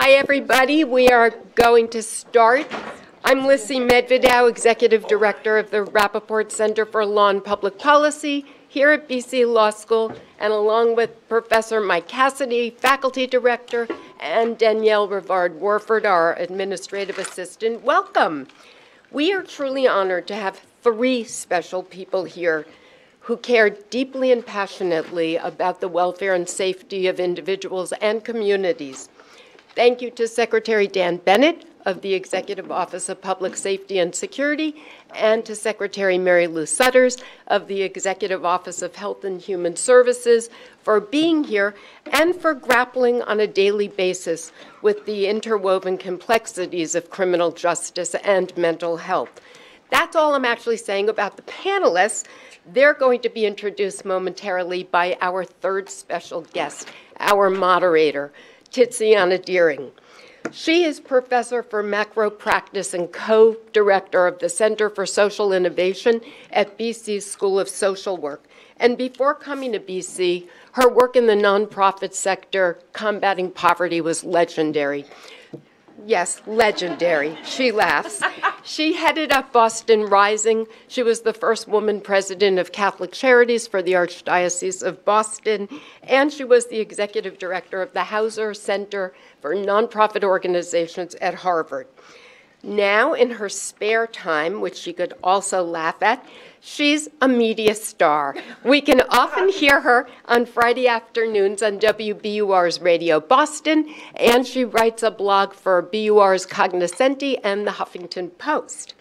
Hi, everybody. We are going to start. I'm Lissy Medvedow, Executive Director of the Rappaport Center for Law and Public Policy here at BC Law School, and along with Professor Mike Cassidy, Faculty Director, and Danielle Rivard-Warford, our Administrative Assistant. Welcome. We are truly honored to have three special people here who care deeply and passionately about the welfare and safety of individuals and communities. Thank you to Secretary Dan Bennett of the Executive Office of Public Safety and Security, and to Secretary Marylou Sudders of the Executive Office of Health and Human Services for being here and for grappling on a daily basis with the interwoven complexities of criminal justice and mental health. That's all I'm actually saying about the panelists. They're going to be introduced momentarily by our third special guest, our moderator, Tiziana Deering. She is professor for macro practice and co-director of the Center for Social Innovation at BC's School of Social Work. And before coming to BC, her work in the nonprofit sector combating poverty was legendary. Yes, legendary. She laughs. She headed up Boston Rising. She was the first woman president of Catholic Charities for the Archdiocese of Boston, and she was the executive director of the Hauser Center for Nonprofit Organizations at Harvard. Now, in her spare time, which she could also laugh at, she's a media star. We can often hear her on Friday afternoons on WBUR's Radio Boston, and she writes a blog for BUR's Cognoscenti and the Huffington Post.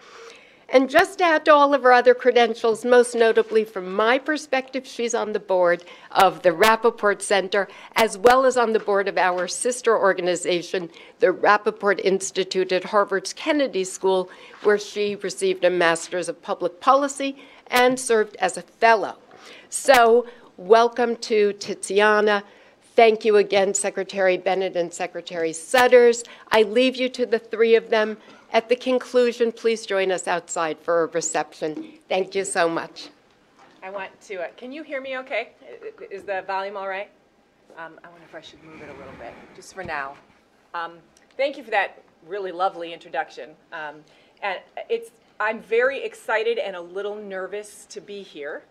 And just to add to all of her other credentials, most notably from my perspective, she's on the board of the Rappaport Center, as well as on the board of our sister organization, the Rappaport Institute at Harvard's Kennedy School, where she received a Master's of Public Policy and served as a fellow. So welcome to Tiziana. Thank you again, Secretary Bennett and Secretary Sudders. I leave you to the three of them. At the conclusion, please join us outside for a reception. Thank you so much. I want to, can you hear me okay? Is the volume all right? I wonder if I should move it a little bit, just for now. Thank you for that really lovely introduction. And I'm very excited and a little nervous to be here.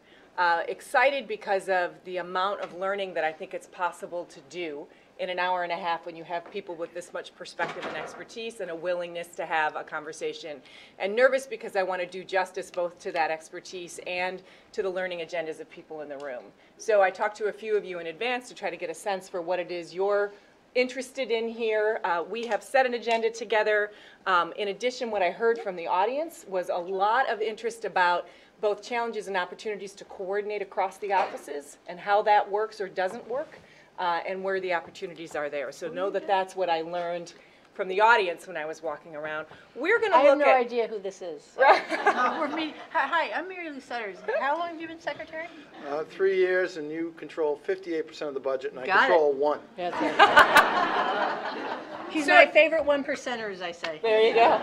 Excited because of the amount of learning that I think it's possible to do in an hour and a half when you have people with this much perspective and expertise and a willingness to have a conversation. And nervous because I want to do justice both to that expertise and to the learning agendas of people in the room. So I talked to a few of you in advance to try to get a sense for what it is you're interested in here. We have set an agenda together. In addition, what I heard from the audience was a lot of interest about both challenges and opportunities to coordinate across the offices and how that works or doesn't work. And where the opportunities are there. So know that that's what I learned from the audience when I was walking around. We're going to look at... I have no idea who this is. So. Hi, I'm Marylou Sudders. How long have you been secretary? 3 years, and you control 58% of the budget, and I Got control it. 1. He's my favorite 1%er, as I say. There you go.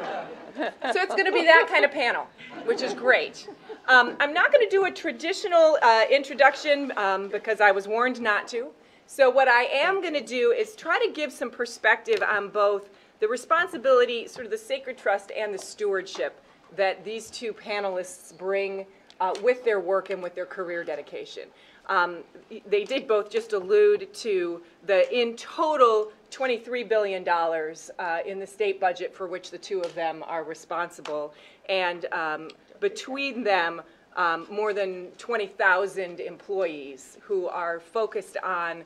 So it's going to be that kind of panel, which is great. I'm not going to do a traditional introduction because I was warned not to. So what I am going to do is try to give some perspective on both the responsibility, sort of the sacred trust, and the stewardship that these two panelists bring with their work and with their career dedication. They did both just allude to the, in total, $23 billion in the state budget for which the two of them are responsible. And between them, more than 20,000 employees who are focused on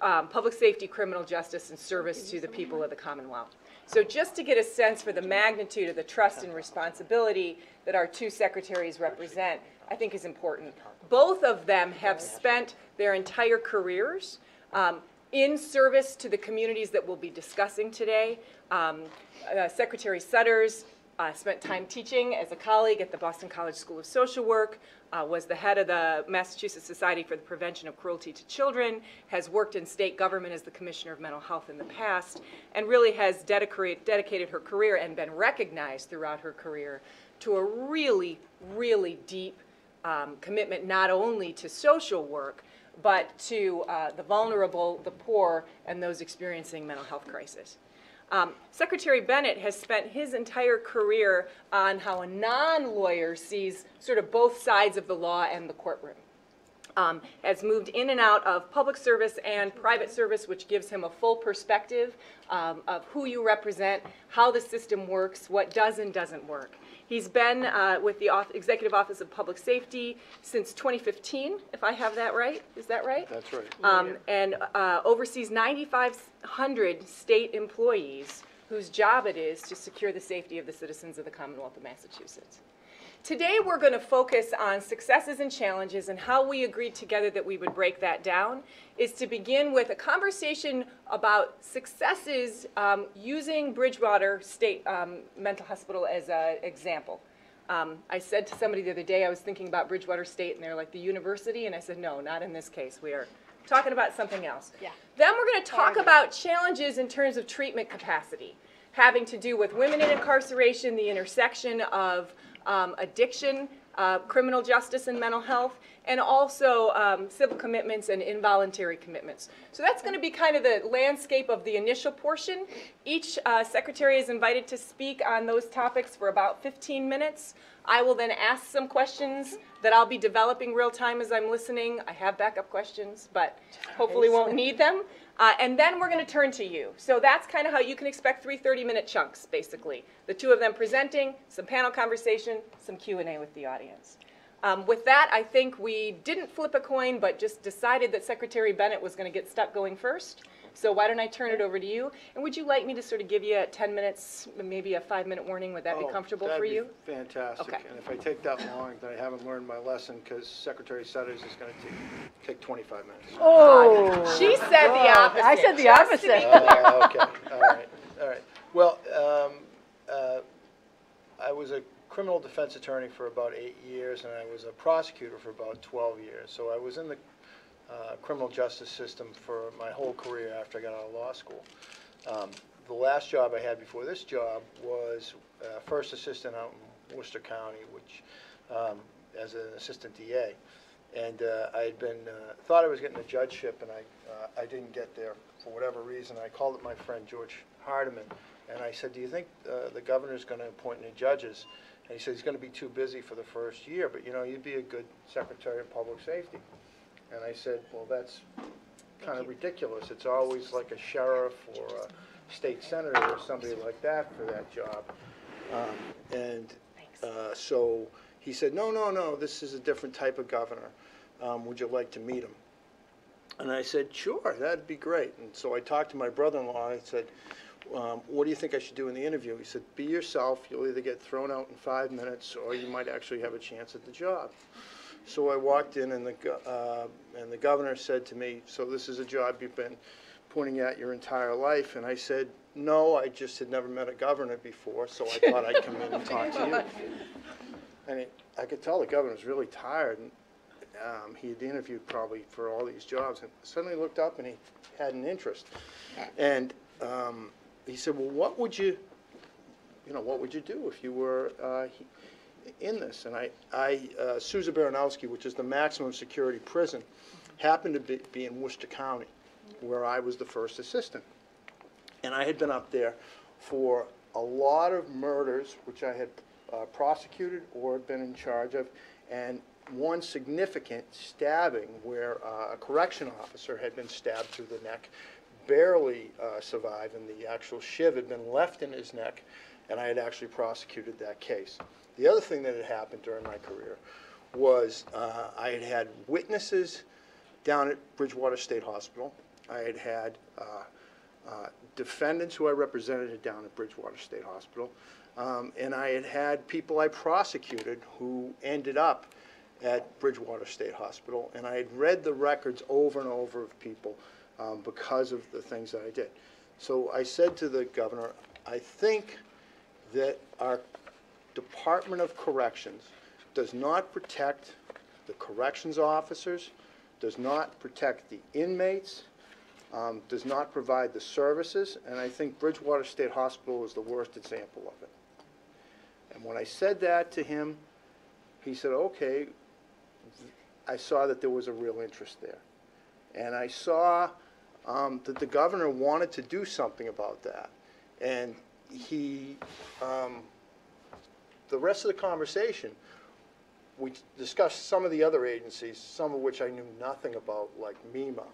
public safety, criminal justice, and service to the people of the Commonwealth. So just to get a sense for the magnitude of the trust and responsibility that our two secretaries represent, I think is important. Both of them have spent their entire careers in service to the communities that we'll be discussing today. Secretary Sudders spent time teaching as a colleague at the Boston College School of Social Work, was the head of the Massachusetts Society for the Prevention of Cruelty to Children, has worked in state government as the Commissioner of Mental Health in the past, and really has dedicated her career and been recognized throughout her career to a really, really deep commitment not only to social work, but to the vulnerable, the poor, and those experiencing mental health crisis. Secretary Bennett has spent his entire career on how a non-lawyer sees sort of both sides of the law and the courtroom. Has moved in and out of public service and private service, which gives him a full perspective of who you represent, how the system works, what does and doesn't work. He's been with the Executive Office of Public Safety since 2015, if I have that right. Is that right? That's right. And oversees 9,500 state employees whose job it is to secure the safety of the citizens of the Commonwealth of Massachusetts. Today we're going to focus on successes and challenges, and how we agreed together that we would break that down is to begin with a conversation about successes using Bridgewater State Mental Hospital as an example. I said to somebody the other day, I was thinking about Bridgewater State, and they're like, the university? And I said, no, not in this case. We are talking about something else. Yeah. Then we're going to talk about challenges in terms of treatment capacity, having to do with women in incarceration, the intersection of addiction, criminal justice and mental health, and also civil commitments and involuntary commitments. So that's going to be kind of the landscape of the initial portion. Each secretary is invited to speak on those topics for about 15 minutes. I will then ask some questions that I'll be developing real time as I'm listening. I have backup questions, but hopefully won't need them. And then we're going to turn to you. So that's kind of how you can expect 3 30-minute chunks, basically. The two of them presenting, some panel conversation, some Q&A with the audience. With that, I think we didn't flip a coin, but just decided that Secretary Bennett was going to get stuck going first. So why don't I turn it over to you? And would you like me to sort of give you 10 minutes, maybe a 5-minute warning? Would that be comfortable for you? That'd be fantastic. Okay. And if I take that long, then I haven't learned my lesson, because Secretary Sudders is going to take 25 minutes. Oh. She said the opposite. I said the Just to be opposite. clear. Okay, all right, all right. Well, I was a criminal defense attorney for about 8 years, and I was a prosecutor for about 12 years. So I was in the criminal justice system for my whole career after I got out of law school. The last job I had before this job was first assistant out in Worcester County, which as an assistant DA. And I had been, thought I was getting a judgeship, and I didn't get there for whatever reason. I called up my friend George Hardiman, and I said, do you think the governor's going to appoint any judges? And he said, he's going to be too busy for the first year, but, you know, you'd be a good Secretary of Public Safety. And I said, well, that's kind of ridiculous. It's always like a sheriff or a state senator or somebody like that for that job. So he said, no, this is a different type of governor. Would you like to meet him? And I said, sure, that'd be great. And so I talked to my brother-in-law, and I said, what do you think I should do in the interview? He said, be yourself. You'll either get thrown out in 5 minutes, or you might actually have a chance at the job. So I walked in, and the governor said to me, so this is a job you've been pointing at your entire life? And I said, no, I just had never met a governor before, so I thought I'd come in and talk to you. And I could tell the governor was really tired. And, he had interviewed probably for all these jobs, and suddenly looked up and he had an interest. And he said, well, what would you do if you were in this? And Sousa Baranowski, which is the maximum security prison, happened to be in Worcester County, where I was the first assistant. And I had been up there for a lot of murders, which I had prosecuted or been in charge of, and one significant stabbing where a correction officer had been stabbed through the neck, barely survived, and the actual shiv had been left in his neck, and I had actually prosecuted that case. The other thing that had happened during my career was I had had witnesses down at Bridgewater State Hospital. I had had defendants who I represented down at Bridgewater State Hospital, and I had had people I prosecuted who ended up at Bridgewater State Hospital, and I had read the records over and over of people because of the things that I did. So I said to the governor, I think that our Department of Corrections does not protect the corrections officers, does not protect the inmates, does not provide the services, and I think Bridgewater State Hospital is the worst example of it. And when I said that to him, he said, okay. I saw that there was a real interest there. And I saw that the governor wanted to do something about that. And he, the rest of the conversation, we discussed some of the other agencies, some of which I knew nothing about, like MEMA.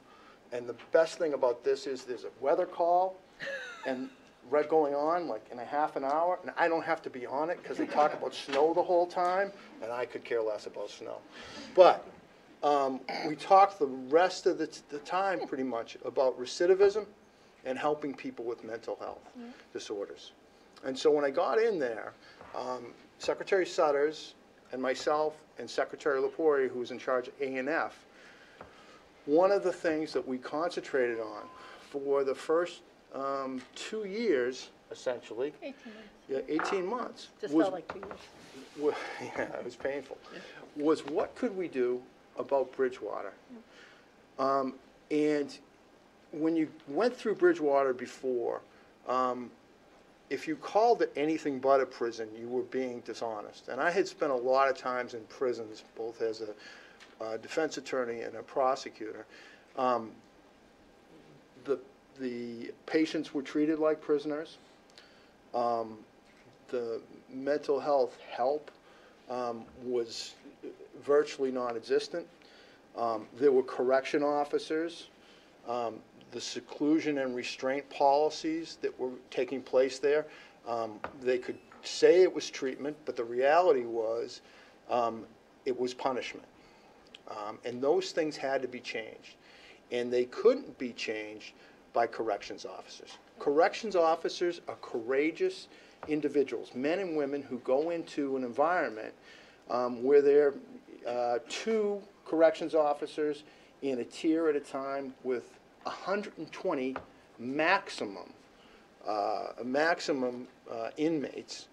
And the best thing about this is there's a weather call and going on like in a half an hour, and I don't have to be on it because they talk about snow the whole time, and I could care less about snow. But we talked the rest of the time pretty much about recidivism and helping people with mental health disorders. And so when I got in there, Secretary Sudders and myself and Secretary Lapori, who was in charge of A&F, one of the things that we concentrated on for the first 2 years, essentially, 18 months. yeah, 18 months, Just was, felt like 2 years. yeah, it was painful, was what could we do about Bridgewater? And when you went through Bridgewater before, if you called it anything but a prison, you were being dishonest. And I had spent a lot of times in prisons, both as a defense attorney and a prosecutor. The patients were treated like prisoners. The mental health help was virtually non-existent. There were correction officers. The seclusion and restraint policies that were taking place there, they could say it was treatment, but the reality was it was punishment. And those things had to be changed. And they couldn't be changed by corrections officers. Corrections officers are courageous individuals, men and women who go into an environment where there are 2 corrections officers in a tier at a time with 120 maximum inmates,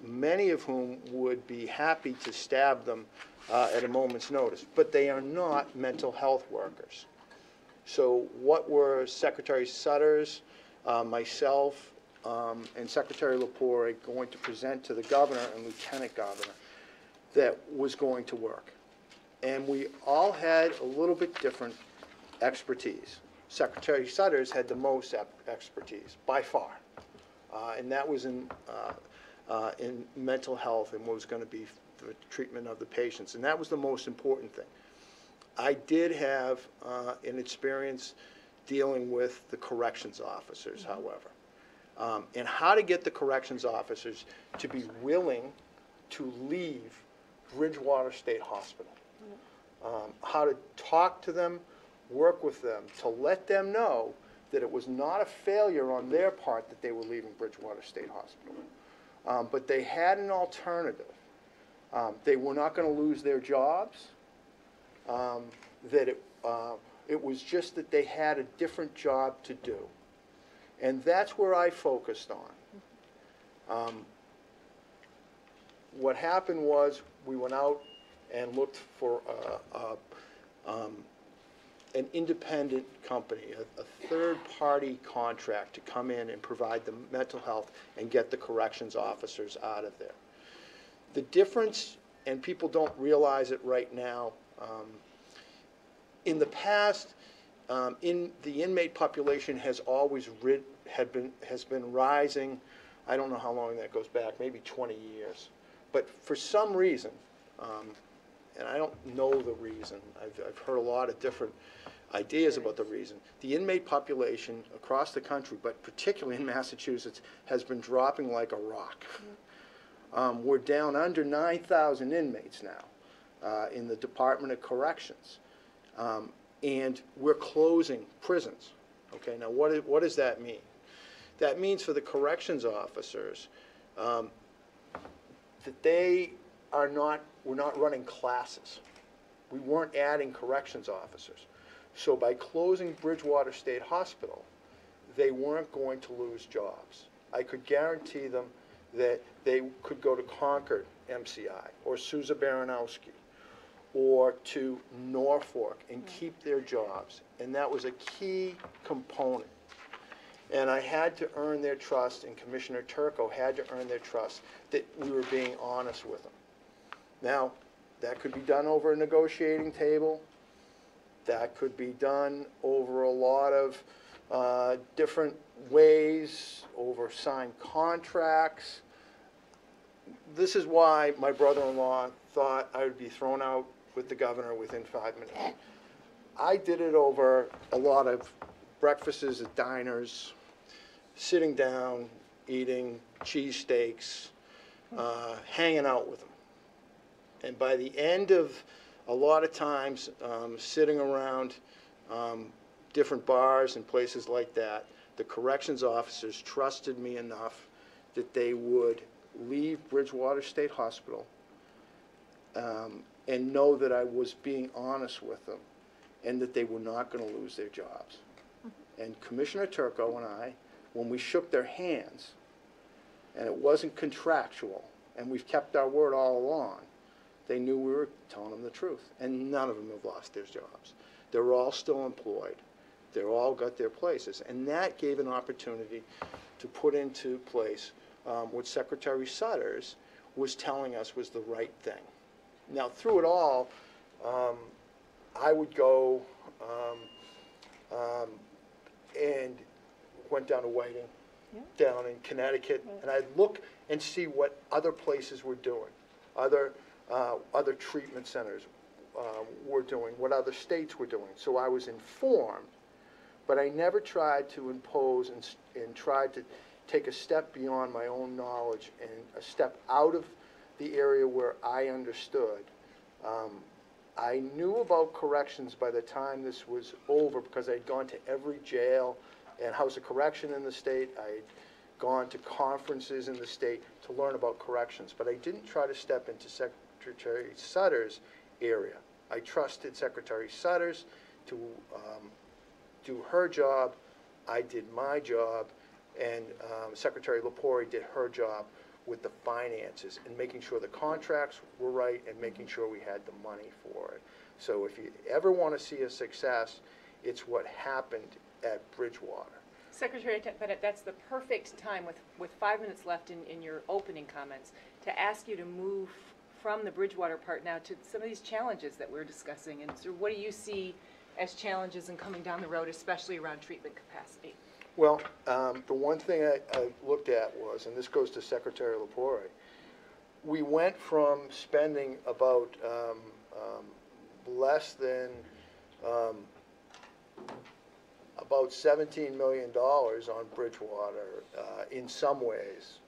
many of whom would be happy to stab them at a moment's notice, but they are not mental health workers. So what were Secretary Sudders, myself, and Secretary Lapori going to present to the governor and lieutenant governor that was going to work? And we all had a little bit different expertise. Secretary Sudders had the most expertise, by far, and that was in mental health and what was going to be the treatment of the patients, and that was the most important thing. I did have an experience dealing with the corrections officers, however, and how to get the corrections officers to be willing to leave Bridgewater State Hospital, how to talk to them, work with them, to let them know that it was not a failure on their part that they were leaving Bridgewater State Hospital, but they had an alternative. They were not going to lose their jobs, that it was just that they had a different job to do. And that's where I focused on. What happened was we went out and looked for an independent company, a third-party contract to come in and provide the mental health and get the corrections officers out of there. The difference, and people don't realize it right now, in the past, the inmate population has always been rising. I don't know how long that goes back, maybe 20 years. But for some reason, and I don't know the reason, I've heard a lot of different ideas about the reason. The inmate population across the country, but particularly in Massachusetts, has been dropping like a rock. We're down under 9,000 inmates now in the Department of Corrections. And we're closing prisons. Okay, now what does that mean? That means for the corrections officers that we're not running classes. We weren't adding corrections officers. So by closing Bridgewater State Hospital, they weren't going to lose jobs. I could guarantee them that they could go to Concord MCI or Sousa Baranowski or to Norfolk and keep their jobs. And that was a key component. And I had to earn their trust, and Commissioner Turco had to earn their trust that we were being honest with them. Now, that could be done over a negotiating table. That could be done over a lot of different ways over signed contracts. This is why my brother-in-law thought I would be thrown out with the governor within 5 minutes. I did it over a lot of breakfasts at diners, sitting down, eating cheesesteaks, hanging out with them. And by the end of a lot of times sitting around different bars and places like that, the corrections officers trusted me enough that they would leave Bridgewater State Hospital and know that I was being honest with them and that they were not going to lose their jobs. And Commissioner Turco and I, when we shook their hands, and it wasn't contractual, and we've kept our word all along, they knew we were telling them the truth. And none of them have lost their jobs. They're all still employed. They're all got their places. And that gave an opportunity to put into place what Secretary Sudders was telling us was the right thing. Now, through it all, I would go and went down to Whiting, down in Connecticut, and I'd look and see what other places were doing, other treatment centers were doing, what other states were doing. So I was informed, but I never tried to impose and tried to take a step beyond my own knowledge and a step out of the area where I understood. I knew about corrections by the time this was over because I'd gone to every jail and house of correction in the state. I'd gone to conferences in the state to learn about corrections, but I didn't try to step into Secretary Sudders' area. I trusted Secretary Sudders to do her job. I did my job, and Secretary Lepori did her job with the finances and making sure the contracts were right and making sure we had the money for it. So if you ever want to see a success, it's what happened at Bridgewater. Secretary Bennett, that's the perfect time with 5 minutes left in your opening comments to ask you to move from the Bridgewater part now to some of these challenges that we're discussing. And so what do you see as challenges in coming down the road, especially around treatment capacity? Well, the one thing I looked at was, and this goes to Secretary Lepori, we went from spending about less than about $17 million on Bridgewater in some ways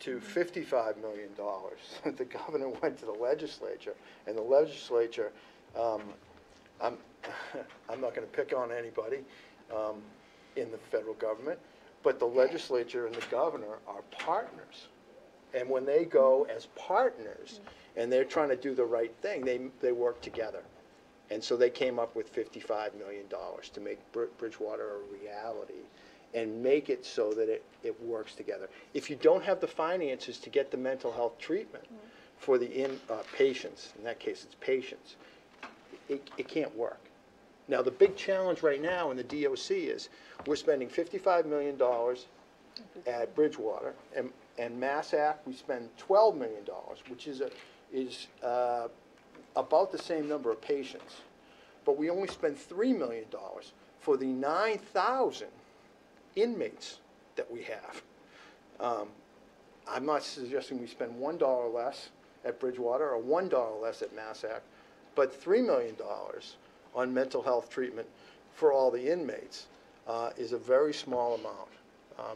to $55 million. The governor went to the legislature, and the legislature, I'm not going to pick on anybody in the federal government, but the legislature and the governor are partners. And when they go as partners and they're trying to do the right thing, they work together. And so they came up with $55 million to make Bridgewater a reality and make it so that it works together. If you don't have the finances to get the mental health treatment for the patients, in that case it's patients, it can't work. Now the big challenge right now in the DOC is we're spending $55 million at Bridgewater, and MassAC we spend $12 million, which is about the same number of patients, but we only spend $3 million for the 9,000 inmates that we have. I'm not suggesting we spend $1 less at Bridgewater or $1 less at MassAC, but $3 million on mental health treatment for all the inmates is a very small amount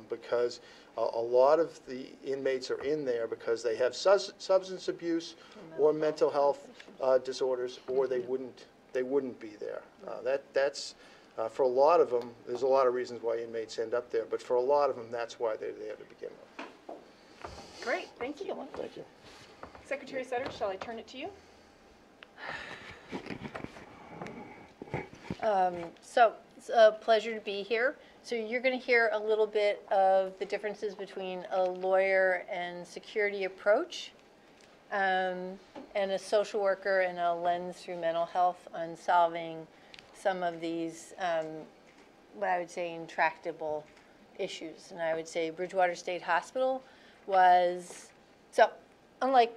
because a lot of the inmates are in there because they have substance abuse or mental health disorders, or they wouldn't be there. That's for a lot of them. There's a lot of reasons why inmates end up there, but for a lot of them, that's why they're there to begin with. Great, thank you. Thank you. Secretary Sudders, shall I turn it to you? So it's a pleasure to be here. So you're going to hear a little bit of the differences between a lawyer and security approach, and a social worker and a lens through mental health on solving some of these, what I would say, intractable issues. And I would say Bridgewater State Hospital was, so unlike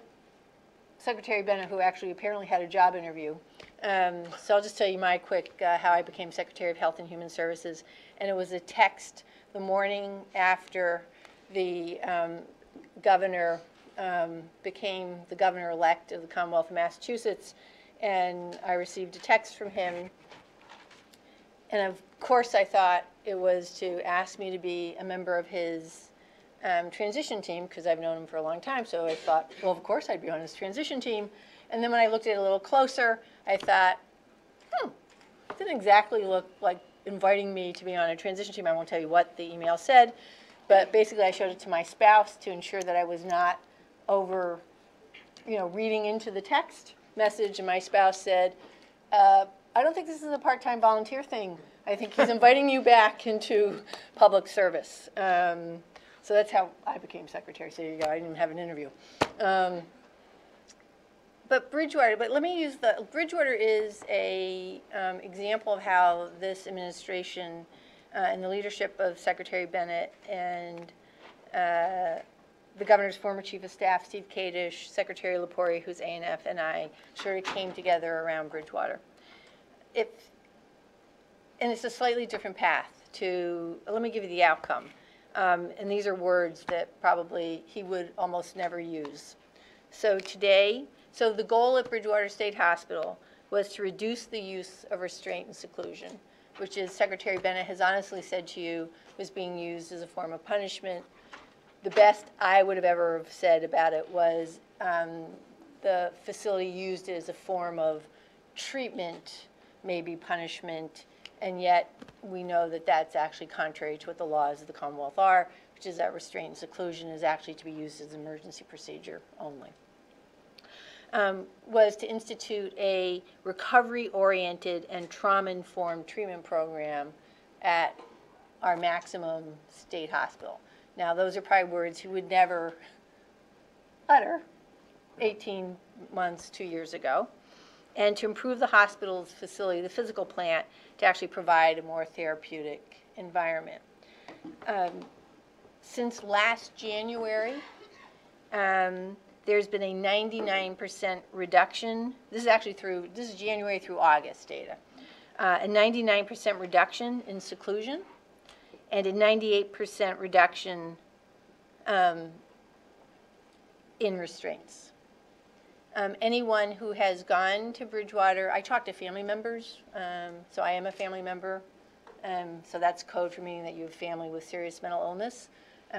Secretary Bennett, who actually apparently had a job interview, So I'll just tell you my quick how I became Secretary of Health and Human Services. And it was a text the morning after the governor became the governor-elect of the Commonwealth of Massachusetts. And I received a text from him. And of course, I thought it was to ask me to be a member of his transition team, because I've known him for a long time. So I thought, well, of course I'd be on his transition team. And then when I looked at it a little closer, I thought, it didn't exactly look like inviting me to be on a transition team. I won't tell you what the email said, but basically I showed it to my spouse to ensure that I was not over, reading into the text message. And my spouse said, I don't think this is a part-time volunteer thing. I think he's inviting you back into public service. So that's how I became secretary. So there you go. I didn't even have an interview. But Bridgewater, let me use Bridgewater is a example of how this administration and the leadership of Secretary Bennett and the governor's former chief of staff, Steve Kadish, Secretary Lepore, who's A&F, and I sort of came together around Bridgewater. And it's a slightly different path let me give you the outcome. And these are words that probably he would almost never use. So the goal at Bridgewater State Hospital was to reduce the use of restraint and seclusion, which is, Secretary Bennett has honestly said to you, was being used as a form of punishment. The best I would have ever said about it was the facility used it as a form of treatment, maybe punishment, and yet we know that that's actually contrary to what the laws of the Commonwealth are, which is that restraint and seclusion is actually to be used as an emergency procedure only. Was to institute a recovery-oriented and trauma-informed treatment program at our maximum state hospital. Now, those are probably words he would never utter 18 months, 2 years ago. And to improve the hospital's facility, the physical plant, to actually provide a more therapeutic environment. Since last January, there's been a 99% reduction. This is January through August data. A 99% reduction in seclusion and a 98% reduction in restraints. Anyone who has gone to Bridgewater, I talk to family members, so I am a family member, so that's code for meaning that you have family with serious mental illness.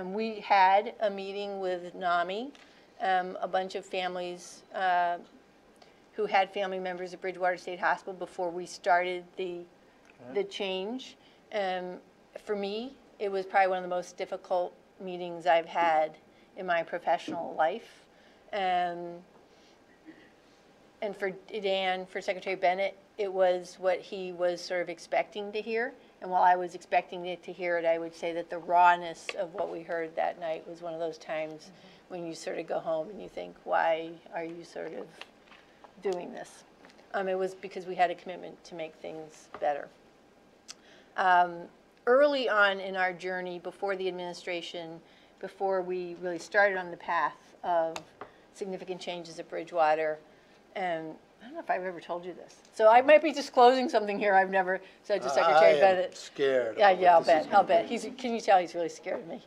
We had a meeting with NAMI, a bunch of families who had family members at Bridgewater State Hospital before we started the change. For me, it was probably one of the most difficult meetings I've had in my professional life. And for Dan, for Secretary Bennett, it was what he was sort of expecting to hear. And while I was expecting to hear it, I would say that the rawness of what we heard that night was one of those times when you sort of go home and you think, why are you sort of doing this? It was because we had a commitment to make things better. Early on in our journey, before the administration, before we really started on the path of significant changes at Bridgewater, and I don't know if I've ever told you this. So I might be disclosing something here I've never said to Secretary Bennett. I'm scared. Yeah, I'll bet. Can you tell he's really scared of me?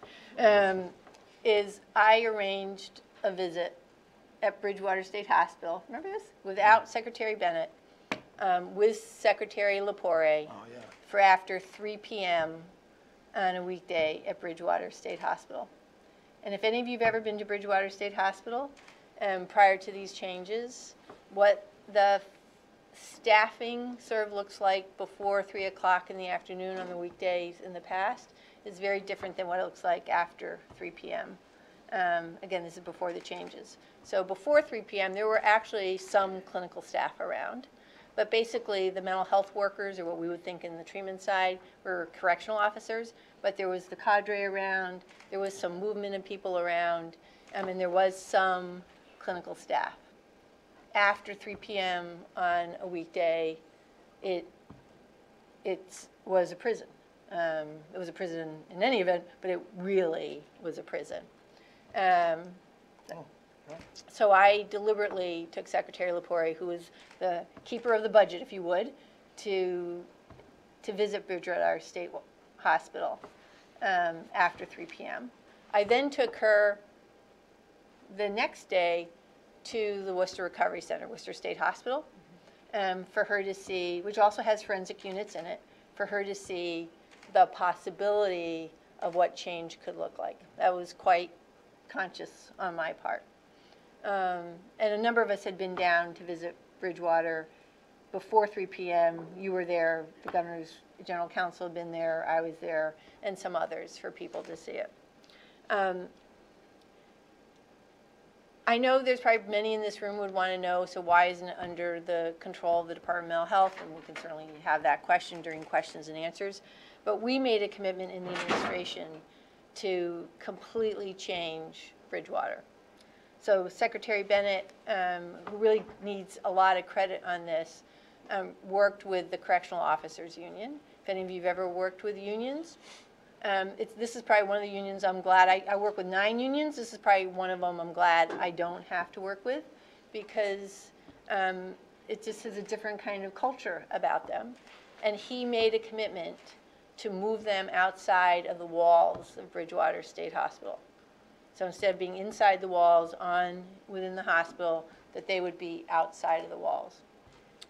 Is I arranged a visit at Bridgewater State Hospital, remember this? Without Secretary Bennett, with Secretary Lepore, for after 3 p.m. on a weekday at Bridgewater State Hospital. And if any of you have ever been to Bridgewater State Hospital prior to these changes, what the staffing sort of looks like before 3 o'clock in the afternoon on the weekdays in the past is very different than what it looks like after 3 p.m. Again, this is before the changes. So before 3 p.m., there were actually some clinical staff around. But basically, the mental health workers, or what we would think in the treatment side, were correctional officers. But there was the cadre around, there was some movement of people around, and there was some clinical staff. After 3 p.m. on a weekday, it was a prison. It was a prison in any event, but it really was a prison. So I deliberately took Secretary Lepore, who is the keeper of the budget, if you would, to visit Bridgewater State Hospital after 3 p.m. I then took her the next day to the Worcester Recovery Center, Worcester State Hospital, for her to see, which also has forensic units in it, for her to see the possibility of what change could look like. That was quite conscious on my part. And a number of us had been down to visit Bridgewater before 3 p.m. You were there, the governor's general counsel had been there, I was there, and some others for people to see it. I know there's probably many in this room would want to know, so why isn't it under the control of the Department of Mental Health? And we can certainly have that question during questions and answers. But we made a commitment in the administration to completely change Bridgewater. So Secretary Bennett, who really needs a lot of credit on this, worked with the Correctional Officers Union. If any of you have ever worked with unions, this is probably one of the unions I'm glad, I work with 9 unions, this is probably one of them I'm glad I don't have to work with, because it just has a different kind of culture about them. And he made a commitment to move them outside of the walls of Bridgewater State Hospital. So instead of being inside the walls within the hospital, that they would be outside of the walls.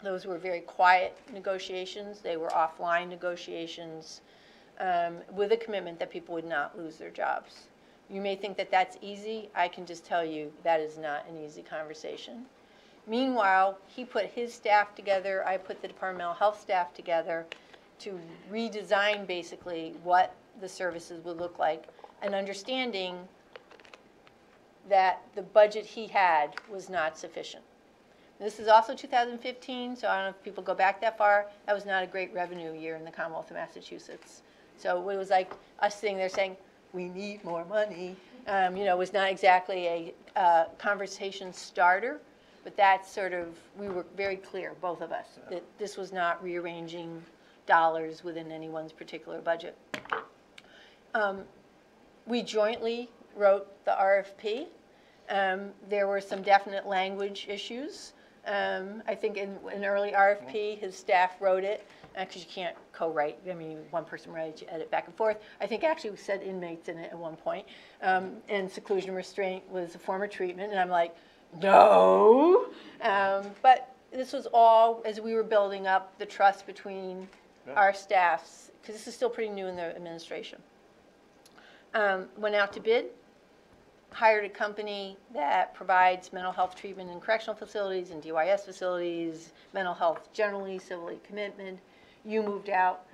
Those were very quiet negotiations. They were offline negotiations with a commitment that people would not lose their jobs. You may think that that's easy. I can just tell you that is not an easy conversation. Meanwhile, he put his staff together. I put the Department of Mental Health staff together to redesign basically what the services would look like, and understanding that the budget he had was not sufficient. This is also 2015, so I don't know if people go back that far. That was not a great revenue year in the Commonwealth of Massachusetts. So it was like us sitting there saying, we need more money. It was not exactly a conversation starter, but that's sort of, we were very clear, both of us, that this was not rearranging dollars within anyone's particular budget. We jointly wrote the RFP. There were some definite language issues. I think in an early RFP, his staff wrote it, because you can't co-write. I mean, one person writes, you edit back and forth. I think actually we said inmates in it at one point. And seclusion restraint was a form of treatment, and I'm like, no. But this was all as we were building up the trust between our staffs, because this is still pretty new in the administration. Went out to bid, hired a company that provides mental health treatment in correctional facilities and DYS facilities, mental health generally, civilly commitment. You moved out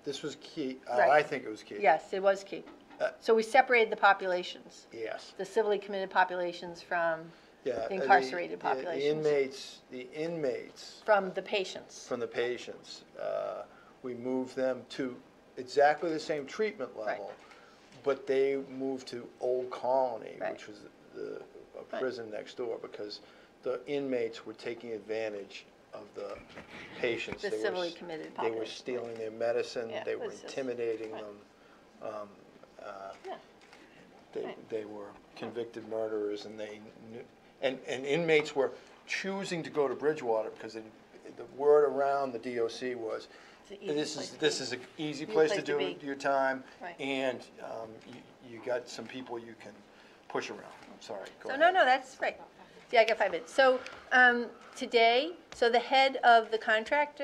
This was key. Right. I think it was key. Yes, it was key. So we separated the populations. Yes. The civilly committed populations from Yeah, the incarcerated the populations. The inmates. From the patients. From the patients. We moved them to exactly the same treatment level, but they moved to Old Colony, which was a prison next door, because the inmates were taking advantage of the patients. The civilly committed They were population. stealing their medicine, Yeah, they it were was just- intimidating them. They were convicted murderers, and they knew, and inmates were choosing to go to Bridgewater because the word around the DOC was, this is an easy place to do your time, and you got some people you can push around. I'm sorry. Go ahead. No, that's right. Yeah, I got 5 minutes. So today, the head of the contract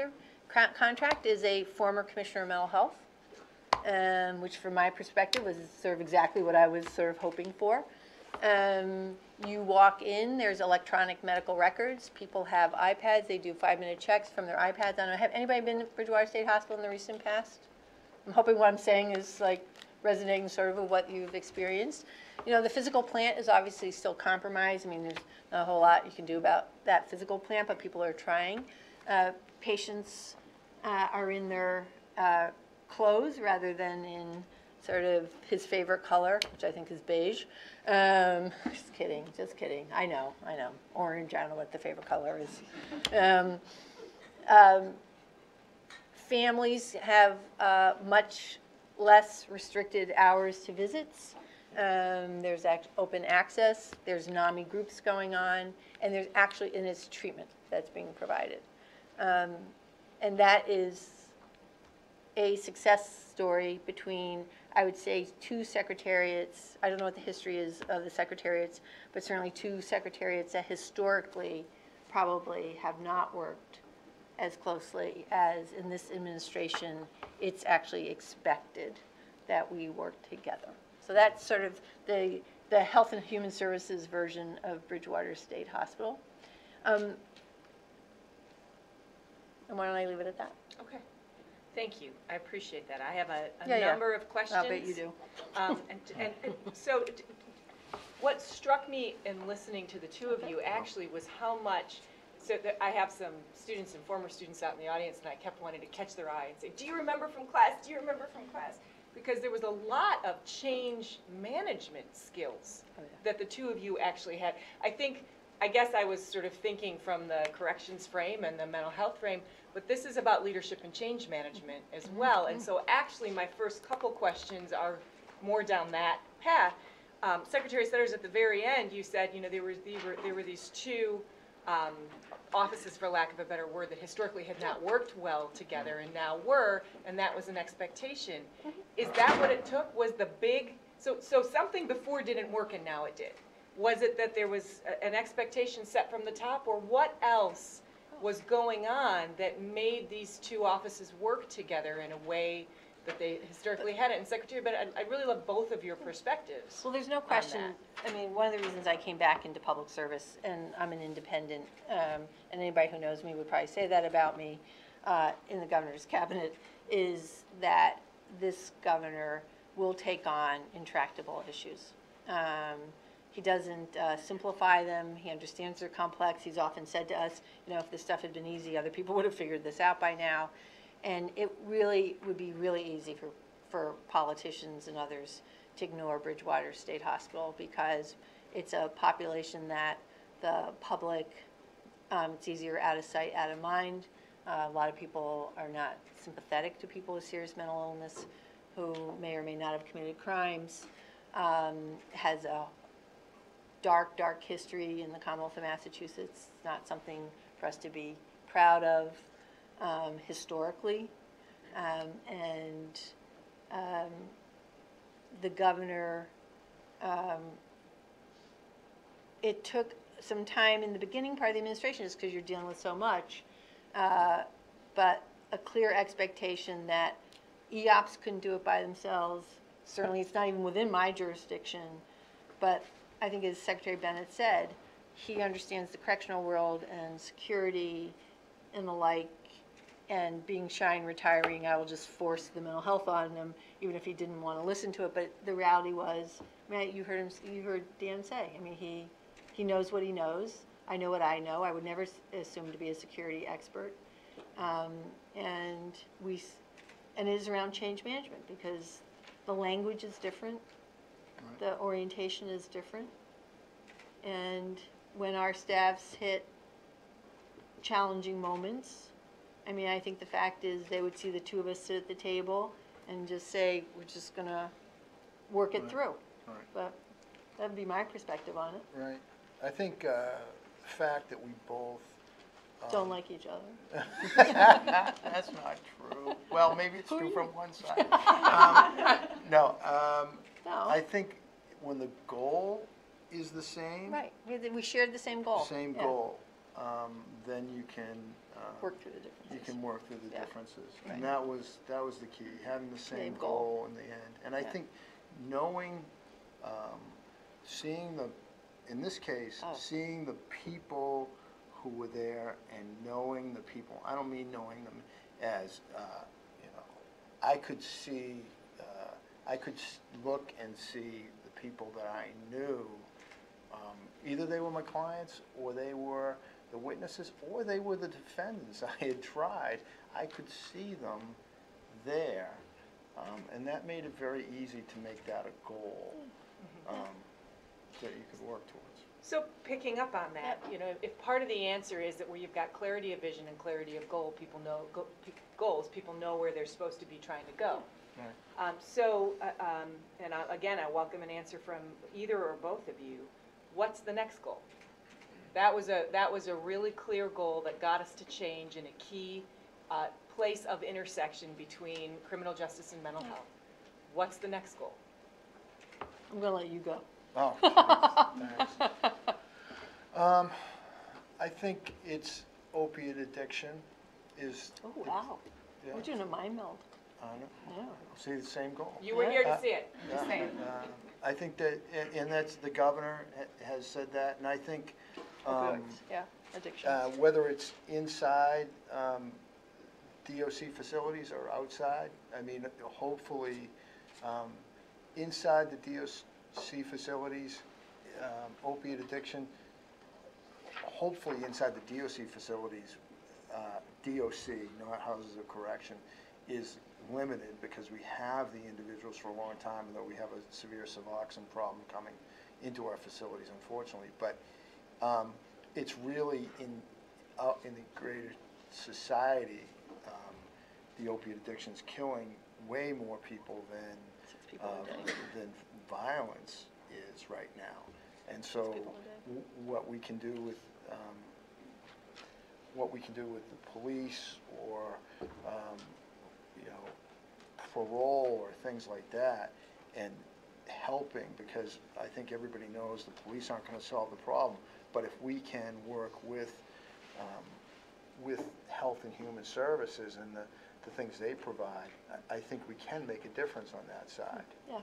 is a former commissioner of mental health, which from my perspective was sort of exactly what I was sort of hoping for. You walk in, there's electronic medical records. People have iPads. They do 5-minute checks from their iPads. I don't know, have anybody been to Bridgewater State Hospital in the recent past? I'm hoping what I'm saying is like resonating sort of with what you've experienced. The physical plant is obviously still compromised. I mean, there's not a whole lot you can do about that physical plant, but people are trying. Patients are in their clothes rather than in sort of his favorite color, which I think is beige. Just kidding. I know. Orange, I don't know what the favorite color is. Families have much less restricted hours to visits. There's open access, there's NAMI groups going on, and there's actually, and it's treatment that's being provided. And that is a success story between, I would say, two secretariats. I don't know what the history is of the secretariats, but certainly two secretariats that historically probably have not worked as closely as in this administration it's actually expected that we work together. So that's sort of the Health and Human Services version of Bridgewater State Hospital. And why don't I leave it at that? Okay. Thank you. I appreciate that. I have a Yeah. number of questions. I'll bet you do. And so what struck me in listening to the two of you actually was how much, so that I have some students and former students out in the audience, and I kept wanting to catch their eye and say, do you remember from class? Do you remember from class? Because there was a lot of change management skills that the two of you actually had. I guess I was sort of thinking from the corrections frame and the mental health frame, but this is about leadership and change management as well. And so actually my first couple questions are more down that path. Secretary Sudders, at the very end, you said, you know, there were these two offices, for lack of a better word, that historically had not worked well together and now were, and that was an expectation. Is that what it took? Was the big, so something before didn't work and now it did? Was it that there was an expectation set from the top, or what else was going on that made these two offices work together in a way that they historically hadn't? And Secretary Bennett, I really love both of your perspectives. Well, there's no question. I mean, one of the reasons I came back into public service, and I'm an independent, and anybody who knows me would probably say that about me in the governor's cabinet, is that this governor will take on intractable issues. He doesn't simplify them. He understands they're complex. He's often said to us, you know, if this stuff had been easy, other people would have figured this out by now. And it really would be really easy for politicians and others to ignore Bridgewater State Hospital because it's a population that the public, it's easier out of sight, out of mind. A lot of people are not sympathetic to people with serious mental illness who may or may not have committed crimes. Has a dark, dark history in the Commonwealth of Massachusetts. It's not something for us to be proud of historically. The governor, it took some time in the beginning part of the administration just because you're dealing with so much, but a clear expectation that EOPs couldn't do it by themselves. Certainly it's not even within my jurisdiction, but I think as Secretary Bennett said, he understands the correctional world and security and the like, and being shy and retiring, I will just force the mental health on him, even if he didn't want to listen to it. But the reality was, I mean, you heard Dan say, I mean, he knows what he knows. I know what I know. I would never assume to be a security expert. And it is around change management because the language is different. The orientation is different. And when our staffs hit challenging moments, I mean, I think the fact is they would see the two of us sit at the table and just say, we're just going to work it through. Right. But that would be my perspective on it. Right. I think the fact that we both Don't like each other. That's not true. Well, maybe it's true from one side. No, No. I think when the goal is the same, Right. We shared the same goal. same Yeah. goal, then you can Work through the differences. you can work through the Yeah. differences, Right. and that was the key, having the same Same goal. goal in the end. And I Yeah. think knowing, seeing in this case, Oh. seeing the people who were there and knowing the people. I don't mean knowing them as I could see, I could look and see the people that I knew. Either they were my clients, or they were the witnesses, or they were the defendants I had tried. I could see them there, and that made it very easy to make that a goal that you could work towards. So picking up on that, you know, if part of the answer is that where you've got clarity of vision and clarity of goal, people know goals, people know where they're supposed to be trying to go. Again, I welcome an answer from either or both of you. What's the next goal? That was a really clear goal that got us to change in a key place of intersection between criminal justice and mental health. What's the next goal? I'm going to let you go. Oh, thanks. I think it's opiate addiction is. Oh, wow. Yeah. We're doing a mind meld. Yeah. See the same goal. You were here to see it. Just saying. I think that, and that's, the governor has said that, and I think Opioids, yeah, addiction. whether it's inside DOC facilities or outside, I mean, hopefully, inside the DOC facilities, opiate addiction, hopefully inside the DOC facilities, DOC, not houses of correction, is limited because we have the individuals for a long time, and that we have a severe Suboxone problem coming into our facilities, unfortunately. But it's really in the greater society, the opiate addiction is killing way more people than violence is right now. And so what we can do with the police, or parole or things like that, and helping, because I think everybody knows the police aren't going to solve the problem, but if we can work with Health and Human Services and the things they provide, I think we can make a difference on that side. Yeah,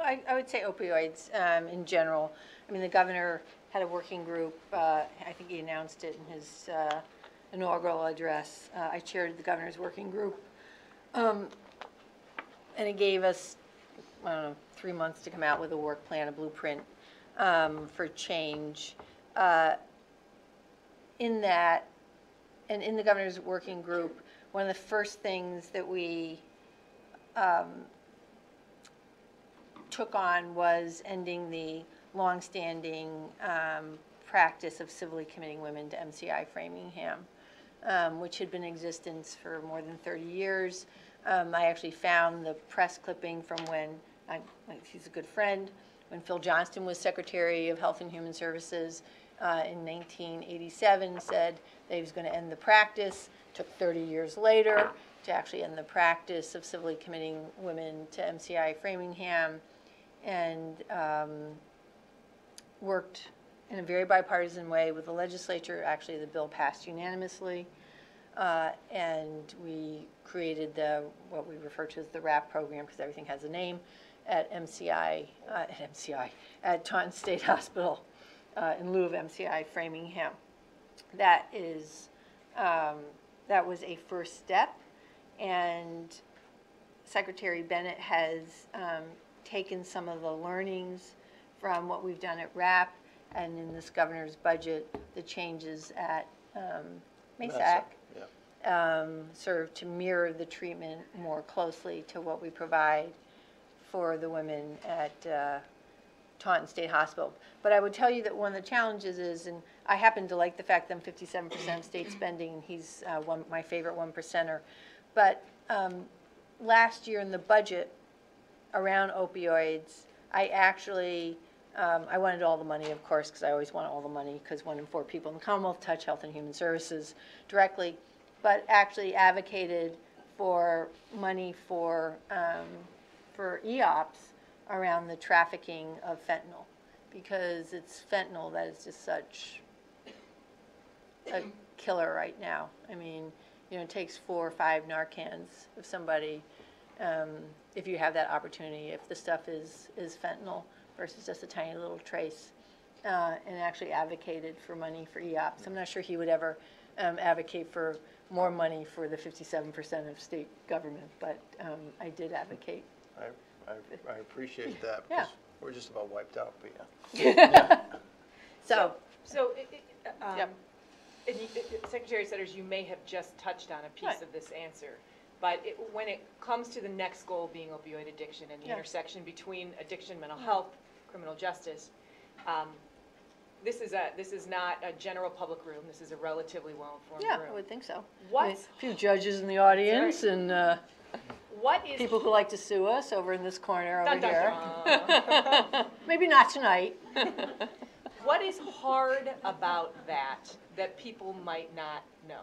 I would say opioids in general. I mean, the governor had a working group. I think he announced it in his inaugural address. I chaired the governor's working group. And it gave us, I don't know, 3 months to come out with a work plan, a blueprint for change. In that, and in the governor's working group, one of the first things that we took on was ending the longstanding practice of civilly committing women to MCI Framingham, which had been in existence for more than 30 years. I actually found the press clipping from when, he's a good friend, when Phil Johnston was Secretary of Health and Human Services in 1987, said that he was going to end the practice. Took 30 years later to actually end the practice of civilly committing women to MCI Framingham, and worked in a very bipartisan way with the legislature. Actually, the bill passed unanimously. And we created what we refer to as the RAP program, because everything has a name, at Taunton State Hospital in lieu of MCI Framingham. That was a first step, and Secretary Bennett has taken some of the learnings from what we've done at RAP, and in this governor's budget, the changes at MASAC. Serve to mirror the treatment more closely to what we provide for the women at Taunton State Hospital. But I would tell you that one of the challenges is, and I happen to like the fact that I'm 57% of state spending, and he's my favorite 1%er, but last year in the budget around opioids, I actually, I wanted all the money, of course, because I always want all the money, because 1 in 4 people in the Commonwealth touch Health and Human Services directly, but actually advocated for money for EOPS around the trafficking of fentanyl, because it's fentanyl that is just such a killer right now. I mean, it takes 4 or 5 Narcans if somebody, if you have that opportunity, if the stuff is fentanyl versus just a tiny little trace, and actually advocated for money for EOPS. I'm not sure he would ever advocate for more money for the 57% of state government, but I did advocate. I appreciate that, Yeah. because we're just about wiped out, but yeah. So and Secretary Sudders, you may have just touched on a piece Right. of this answer, but when it comes to the next goal being opioid addiction and the Yeah. intersection between addiction, mental health, criminal justice, this is not a general public room. This is a relatively well-informed yeah, room. I would think so. What? I mean, a few judges in the audience, and What is People who like to sue us over in this corner over Dun, dun, here. dun. Maybe not tonight. What is hard about that people might not know?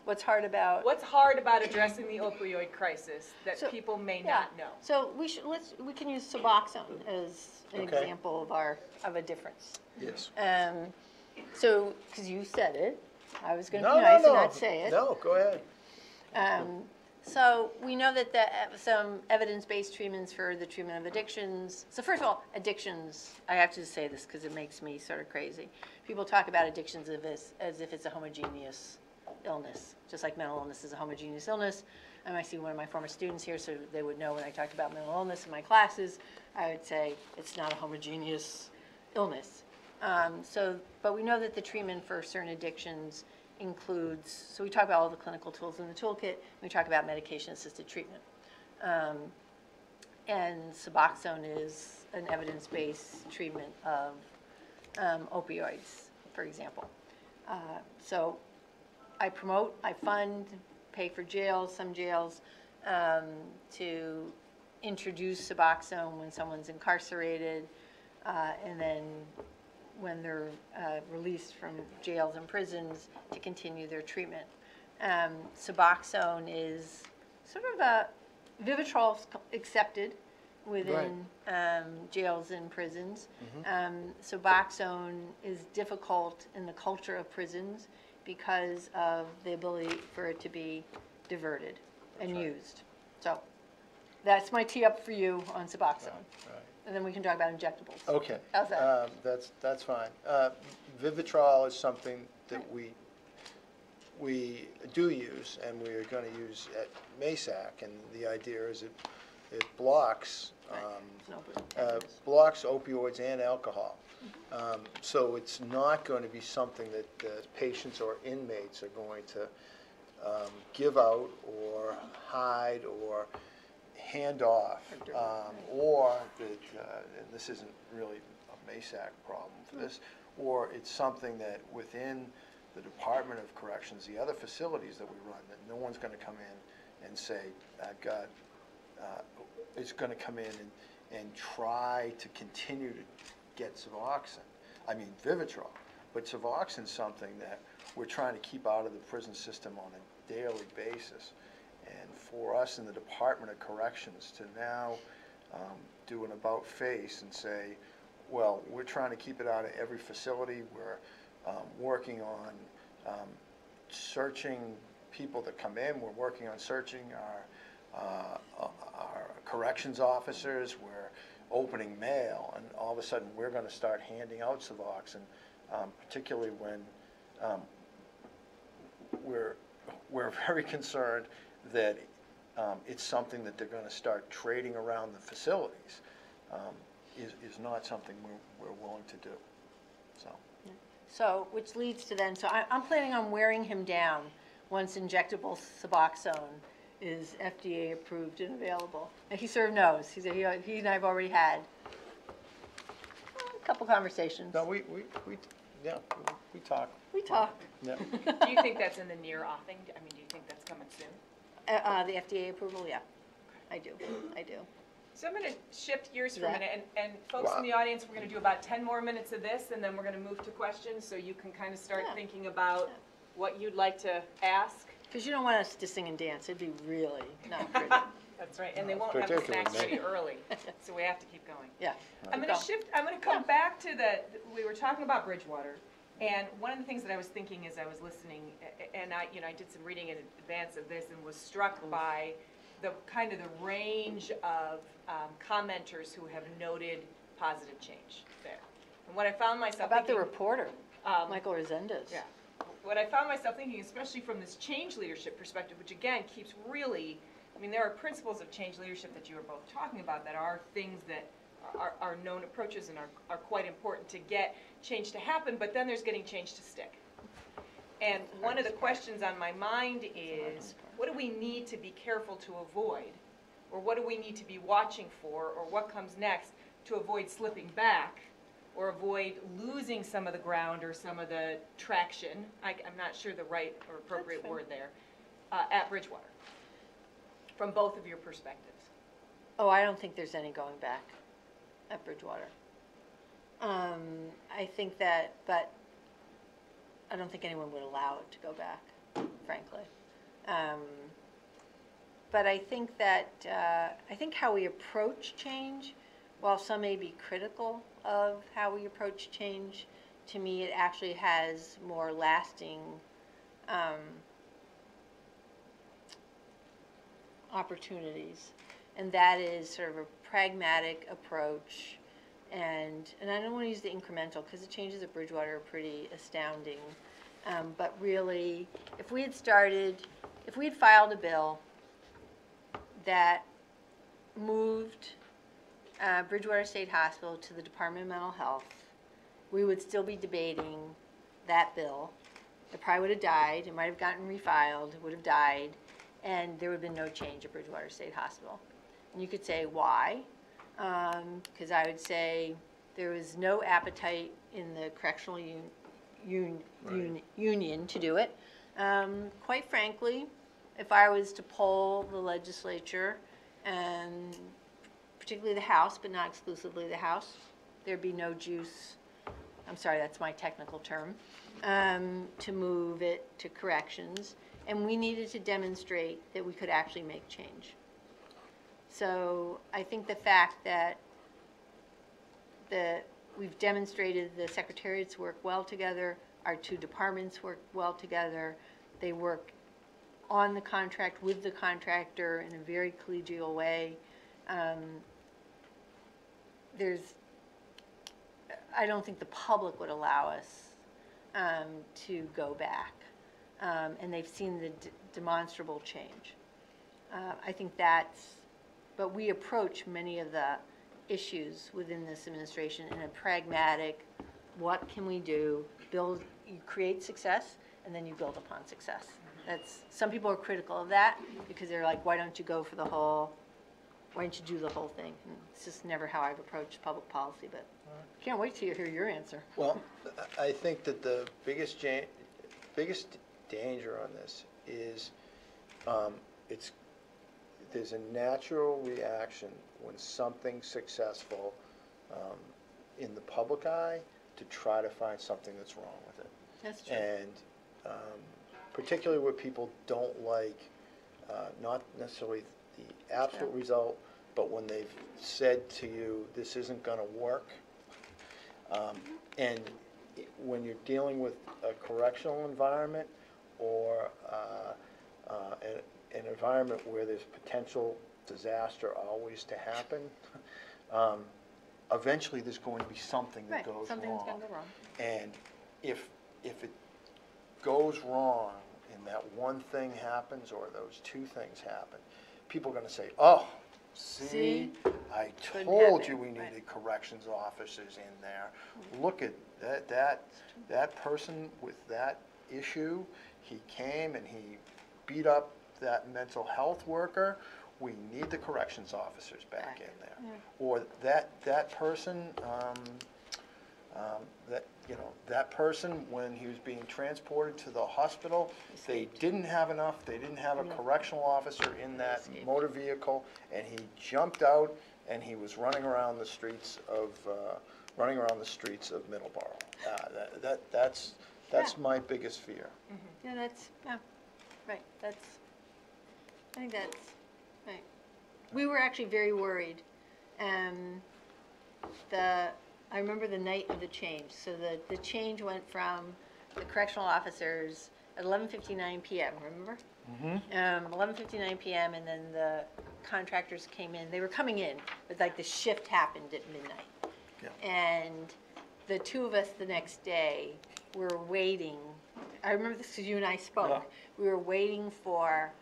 What's hard about? What's hard about addressing the opioid crisis that So- people may Yeah. not know? So we can use Suboxone as an Okay. example of a difference. Yes. So, because you said it, I was going to No, be no, nice no. and not say it. No, go ahead. So we know that some evidence-based treatments for the treatment of addictions. So first of all, addictions, I have to say this because it makes me sort of crazy. People talk about addictions as if it's a homogeneous illness, just like mental illness is a homogeneous illness. And I see one of my former students here, so they would know when I talked about mental illness in my classes, I would say it's not a homogeneous illness. But we know that the treatment for certain addictions includes, so we talk about all the clinical tools in the toolkit, and we talk about medication-assisted treatment. And Suboxone is an evidence-based treatment of opioids, for example. So I promote, I fund, pay for jails, some jails, to introduce Suboxone when someone's incarcerated, and then when they're released from jails and prisons to continue their treatment. Suboxone is sort of Vivitrol's accepted within jails and prisons. Suboxone is difficult in the culture of prisons because of the ability for it to be diverted and used. So that's my tee up for you on Suboxone. Right. And then we can talk about injectables. Okay. How's that? That's fine. Vivitrol is something that we do use, and we are going to use at MASAC, and the idea is it blocks blocks opioids and alcohol. So it's not going to be something that patients or inmates are going to give out or hide or hand off, or that, and this isn't really a MASAC problem for this, or it's something that within the Department of Corrections, the other facilities that we run, that no one's going to come in and say, I've got, it's going to come in and try to continue to get Suboxone. I mean Vivitrol, but Suboxone's something that we're trying to keep out of the prison system on a daily basis. And for us in the Department of Corrections to now do an about face and say, well, we're trying to keep it out of every facility. We're working on searching people that come in. We're working on searching our corrections officers. We're opening mail, and all of a sudden we're going to start handing out Suboxone, particularly when we're very concerned that it's something that they're going to start trading around the facilities. Is not something we're willing to do. So, which leads to then, so I'm planning on wearing him down once injectable Suboxone is FDA approved and available. And he sort of knows. He and I have already had a couple conversations. No, we talk. We talk. Yeah. Do you think that's in the near offing? I mean, do you think that's coming soon? The FDA approval, yeah. I do. So I'm going to shift gears for a That- minute, and folks in the audience, we're going to do about 10 more minutes of this, and then we're going to move to questions, so you can kind of start Yeah. thinking about what you'd like to ask. Because you don't want us to sing and dance. It'd be really not pretty. That's right, and they won't have the particularly snacks ready me. early, so we have to keep going. Yeah. I'm going to shift, I'm going to come back to we were talking about Bridgewater, and one of the things that I was thinking as I was listening, and I did some reading in advance of this and was struck by the kind of the range of commenters who have noted positive change there. And what I found myself How about the thinking, reporter, Michael Resendez? yeah. What I found myself thinking, especially from this change leadership perspective, which again keeps really, I mean, there are principles of change leadership that you were both talking about that are things that are known approaches and are quite important to get change to happen, but then there's getting change to stick. And one of the questions on my mind is, what do we need to be careful to avoid? Or what do we need to be watching for? Or what comes next to avoid slipping back? Or avoid losing some of the ground or some of the traction, I'm not sure the right or appropriate word there, at Bridgewater? from both of your perspectives? Oh, I don't think there's any going back at Bridgewater. I think that, but I don't think anyone would allow it to go back, frankly. But I think that, I think how we approach change, while some may be critical of how we approach change, to me it actually has more lasting opportunities. And that is sort of a pragmatic approach. And I don't want to use the incremental because the changes at Bridgewater are pretty astounding. But really, if we had filed a bill that moved Bridgewater State Hospital to the Department of Mental Health, we would still be debating that bill. It probably would have died. It might have gotten refiled. It would have died. And there would have been no change at Bridgewater State Hospital. And you could say, why? Because I would say there was no appetite in the correctional union to do it. Quite frankly, if I was to poll the legislature, and particularly the House, but not exclusively the House, there'd be no juice, I'm sorry, that's my technical term, to move it to corrections. And we needed to demonstrate that we could actually make change. So I think the fact that we've demonstrated the secretariats work well together, our two departments work well together, they work on the contract with the contractor in a very collegial way. I don't think the public would allow us to go back. And they've seen the demonstrable change. I think but we approach many of the issues within this administration in a pragmatic, what can we do, you create success, and then you build upon success. Some people are critical of that because they're like, why don't you do the whole thing? And it's just never how I've approached public policy, but can't wait till you hear your answer. Well, I think that the biggest danger on this is there's a natural reaction when something's successful in the public eye to try to find something that's wrong with it. That's true. And particularly where people don't like, not necessarily the absolute result, but when they've said to you, this isn't going to work. And when you're dealing with a correctional environment or an environment where there's potential disaster always to happen, eventually there's going to be something that goes Something's wrong. going to go wrong. And if it goes wrong and that one thing happens or those two things happen, people are going to say, oh, see, I told you we needed corrections officers in there. Look at that person with that issue. He came and he beat up that mental health worker. We need the corrections officers back in there. Yeah. Or that person, that person when he was being transported to the hospital, they didn't have enough. They didn't have a correctional officer in that motor vehicle, and he jumped out and he was running around the streets of Middleborough. That's my biggest fear. Yeah, right. I think that's right. We were actually very worried. I remember the night of the change. So the change went from the correctional officers at 11:59 p.m. Remember? 11:59 p.m. and then the contractors came in. They were coming in, but like the shift happened at midnight. Yeah. And the two of us the next day were waiting. I remember this because you and I spoke. Yeah. We were waiting for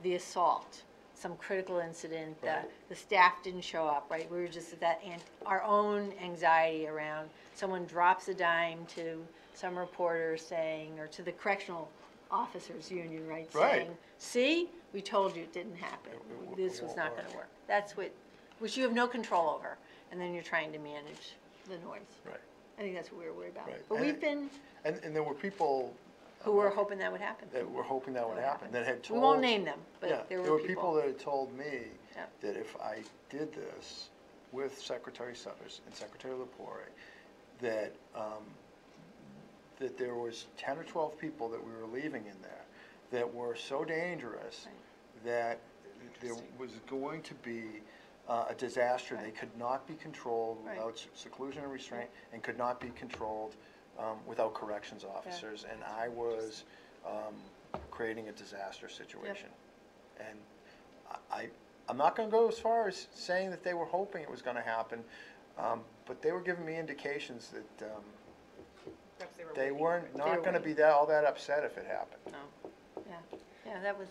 the assault, some critical incident. Right. The staff didn't show up, right? We were just at that, our own anxiety around someone drops a dime to some reporter saying, or to the correctional officers union, right? Right. Saying, see, we told you it didn't happen. This was not going to work. That's which you have no control over. And then you're trying to manage the noise. Right. I think that's what we were worried about. Right. But we've been. And there were people Who were hoping that would happen. that were hoping that would happen, that had We told. won't name them, Yeah, but there were people. that had told me Yeah. that if I did this with Secretary Sudders and Secretary Lapore, that, that there was 10 or 12 people that we were leaving in there that were so dangerous that there was going to be a disaster. They could not be controlled without seclusion and restraint, and could not be controlled without corrections officers. And I was creating a disaster situation. And I'm not going to go as far as saying that they were hoping it was going to happen, but they were giving me indications that Perhaps they waiting weren't for it. not going to be all that upset if it happened. No. Yeah, that was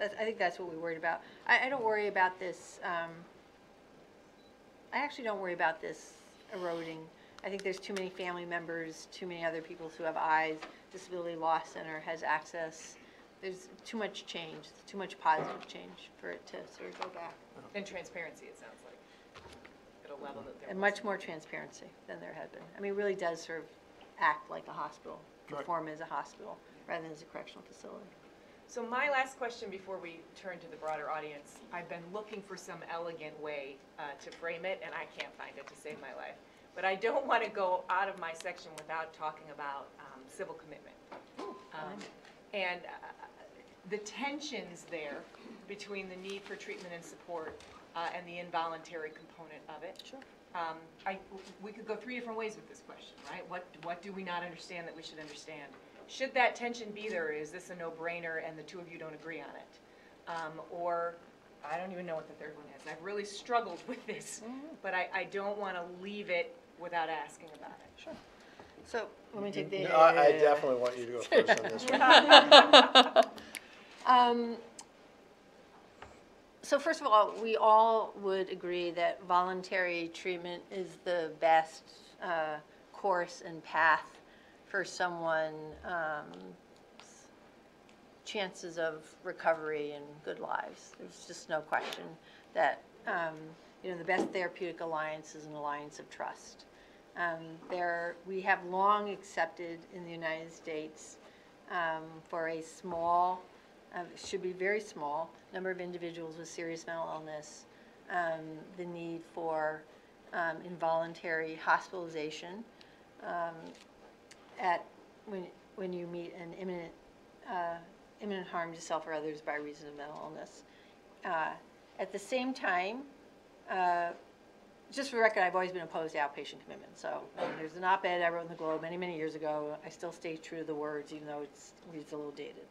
I think that's what we worried about. I don't worry about this, I actually don't worry about this eroding. I think there's too many family members, too many other people who have eyes. Disability Law Center has access. There's too much change, too much positive change for it to sort of go back. And transparency, it sounds like, at a level that there And was. much more transparency than there had been. I mean, it really does sort of act like a hospital, perform as a hospital rather than as a correctional facility. So my last question before we turn to the broader audience, I've been looking for some elegant way to frame it, and I can't find it to save my life. But I don't want to go out of my section without talking about civil commitment. And the tensions there between the need for treatment and support and the involuntary component of it. Sure. We could go three different ways with this question, right? What do we not understand that we should understand? Should that tension be there? Is this a no-brainer and the two of you don't agree on it? Or I don't even know what the third one is. I've really struggled with this, but I don't want to leave it without asking about it. Sure. So let me take the. No, I definitely want you to go first on this one. So first of all, we all would agree that voluntary treatment is the best course and path for someone, chances of recovery and good lives. There's just no question that the best therapeutic alliance is an alliance of trust. We have long accepted in the United States for a small, should be very small, number of individuals with serious mental illness, the need for involuntary hospitalization when you meet an imminent harm to self or others by reason of mental illness. At the same time, just for the record, I've always been opposed to outpatient commitment. So there's an op-ed I wrote in the Globe many, many years ago. I still stay true to the words, even though it's a little dated.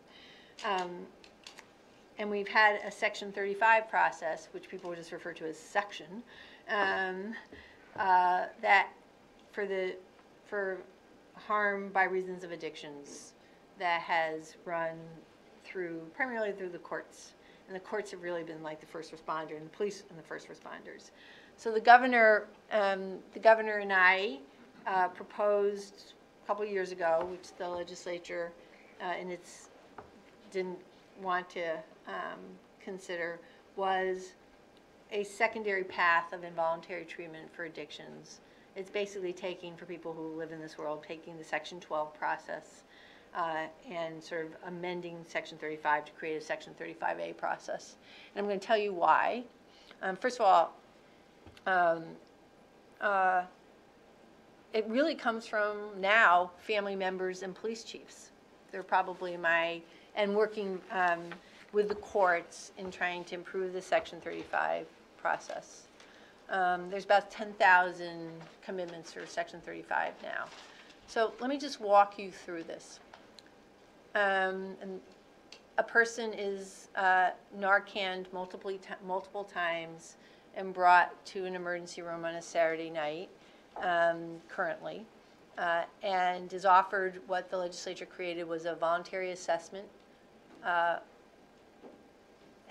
And we've had a Section 35 process, which people would just refer to as section, that for harm by reasons of addictions that has run primarily through the courts. And the courts have really been like the first responder, and the police and the first responders. So the governor and I proposed a couple of years ago, which the legislature didn't want to consider, was a secondary path of involuntary treatment for addictions. It's basically for people who live in this world, taking the Section 12 process and sort of amending Section 35 to create a Section 35A process. And I'm going to tell you why. First of all, it really comes from now family members and police chiefs. They're probably and working with the courts in trying to improve the Section 35 process. There's about 10,000 commitments for Section 35 now. So let me just walk you through this. And a person is Narcaned multiple times and brought to an emergency room on a Saturday night, currently, and is offered what the legislature created was a voluntary assessment.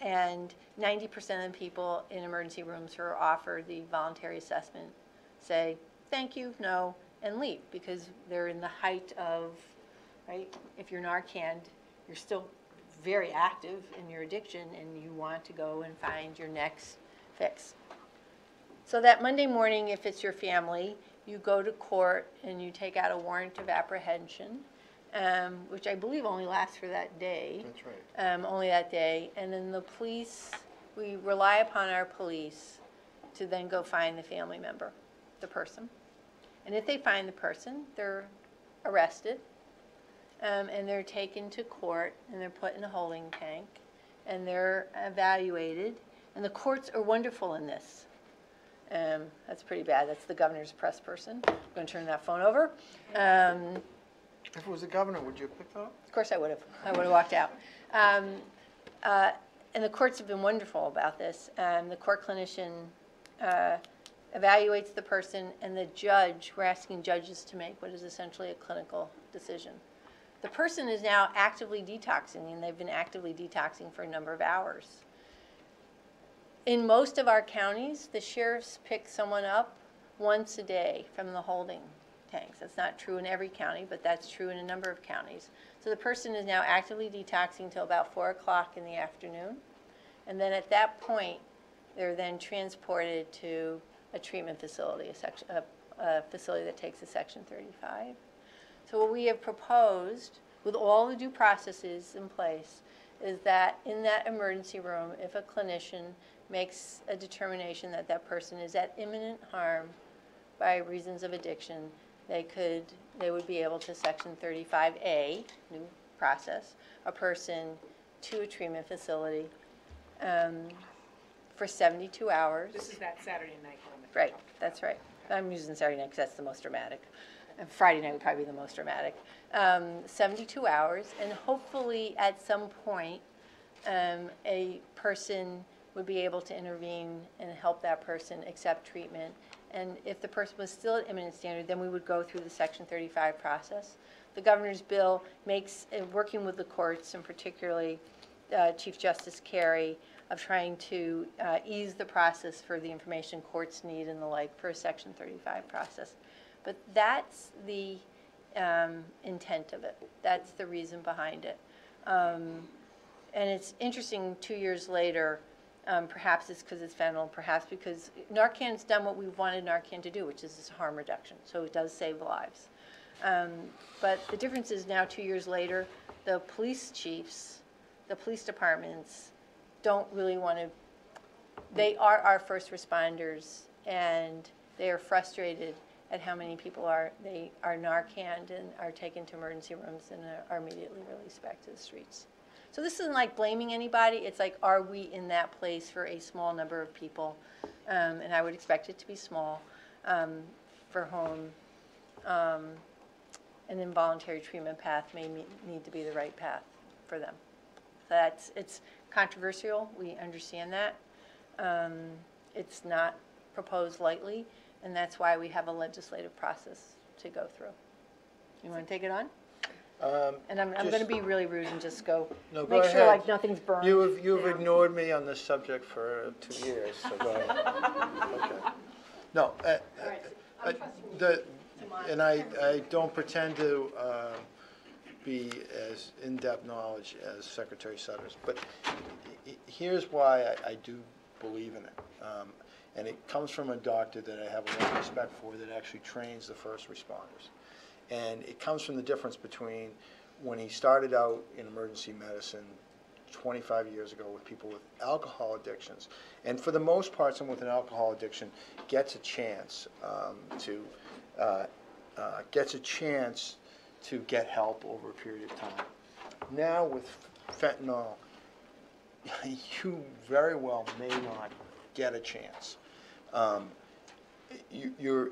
And 90% of the people in emergency rooms who are offered the voluntary assessment say, thank you, no, and leave, because they're in the height of, right, if you're Narcaned, you're still very active in your addiction and you want to go and find your next fix. So that Monday morning, if it's your family, you go to court and you take out a warrant of apprehension which I believe only lasts for that day. That's right. Only that day. And then the police, we rely upon our police to then go find the family member, the person. And if they find the person, they're arrested, and they're taken to court, and they're put in a holding tank, and they're evaluated. And the courts are wonderful in this. That's pretty bad. That's the governor's press person. I'm going to turn that phone over. If it was the governor, would you pick that up? Of course I would have. I would have walked out. And the courts have been wonderful about this. The court clinician evaluates the person, and the judge, we're asking judges to make what is essentially a clinical decision. The person is now actively detoxing, and they've been actively detoxing for a number of hours. In most of our counties, the sheriffs pick someone up once a day from the holding tanks. That's not true in every county, but that's true in a number of counties. So the person is now actively detoxing till about 4 o'clock in the afternoon. And then at that point, they're then transported to a treatment facility, a facility that takes a Section 35. So what we have proposed, with all the due processes in place, is that in that emergency room, if a clinician makes a determination that that person is at imminent harm by reasons of addiction, they would be able to Section 35A, new process, a person to a treatment facility for 72 hours. This is that Saturday night one. Right, that's right. I'm using Saturday night because that's the most dramatic. And Friday night would probably be the most dramatic. 72 hours, and hopefully at some point, a person would be able to intervene and help that person accept treatment. And if the person was still at imminent standard, then we would go through the Section 35 process. The governor's bill makes, working with the courts, and particularly Chief Justice Carey, of trying to ease the process for the information courts need and the like for a Section 35 process. But that's the intent of it. That's the reason behind it. And it's interesting, 2 years later, perhaps it's because it's fentanyl, perhaps because Narcan's done what we wanted Narcan to do, which is this harm reduction. So it does save lives. But the difference is now, 2 years later, the police chiefs, the police departments don't really want to, they are our first responders, and they are frustrated at how many people are Narcaned and are taken to emergency rooms and are immediately released back to the streets. So this isn't like blaming anybody. It's like, are we in that place for a small number of people? And I would expect it to be small, for whom an involuntary treatment path may need to be the right path for them. So it's controversial. We understand that. It's not proposed lightly, and that's why we have a legislative process to go through. You want to take it on? And I'm going to be really rude and just go, No, make go sure ahead. like nothing's burned. You've ignored me on this subject for 2 years, so go ahead. Okay. No, and I don't pretend to be as in-depth knowledge as Secretary Sudders, but here's why I do believe in it. And it comes from a doctor that I have a lot of respect for that actually trains the first responders. And it comes from the difference between when he started out in emergency medicine 25 years ago with people with alcohol addictions. And for the most part, someone with an alcohol addiction gets a chance to get help over a period of time. Now with fentanyl, you very well may not get a chance. You're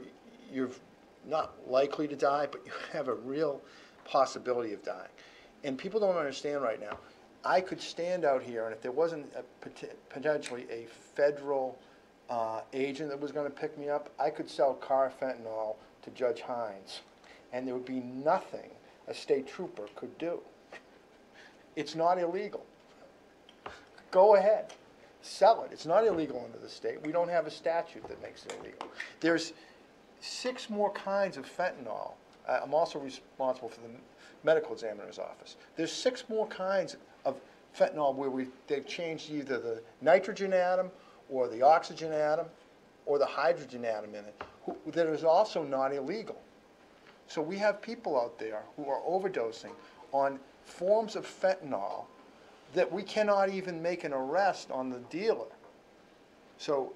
not likely to die, but you have a real possibility of dying. And people don't understand right now. I could stand out here, and if there wasn't potentially a federal agent that was going to pick me up, I could sell carfentanil to Judge Hines, and there would be nothing a state trooper could do. It's not illegal. Go ahead. Sell it. It's not illegal under the state. We don't have a statute that makes it illegal. There's 6 more kinds of fentanyl. I'm also responsible for the medical examiner's office. There's 6 more kinds of fentanyl where they've changed either the nitrogen atom or the oxygen atom or the hydrogen atom in it that is also not illegal. So we have people out there who are overdosing on forms of fentanyl that we cannot even make an arrest on the dealer. So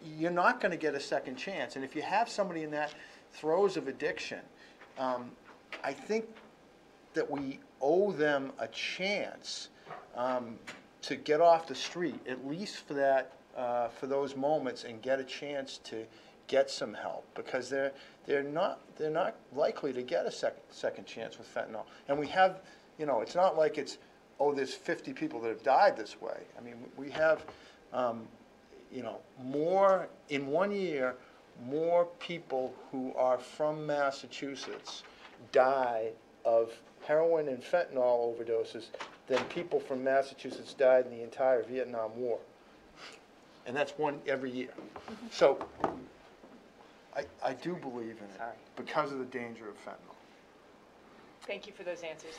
you're not going to get a second chance. And if you have somebody in that throes of addiction, I think that we owe them a chance to get off the street, at least for that, for those moments, and get a chance to get some help, because they're not likely to get a second chance with fentanyl. And we have, it's not like it's, oh, there's 50 people that have died this way. I mean, we have, more in 1 year, more people who are from Massachusetts die of heroin and fentanyl overdoses than people from Massachusetts died in the entire Vietnam War. And that's one every year. So I do believe in it because of the danger of fentanyl. Thank you for those answers.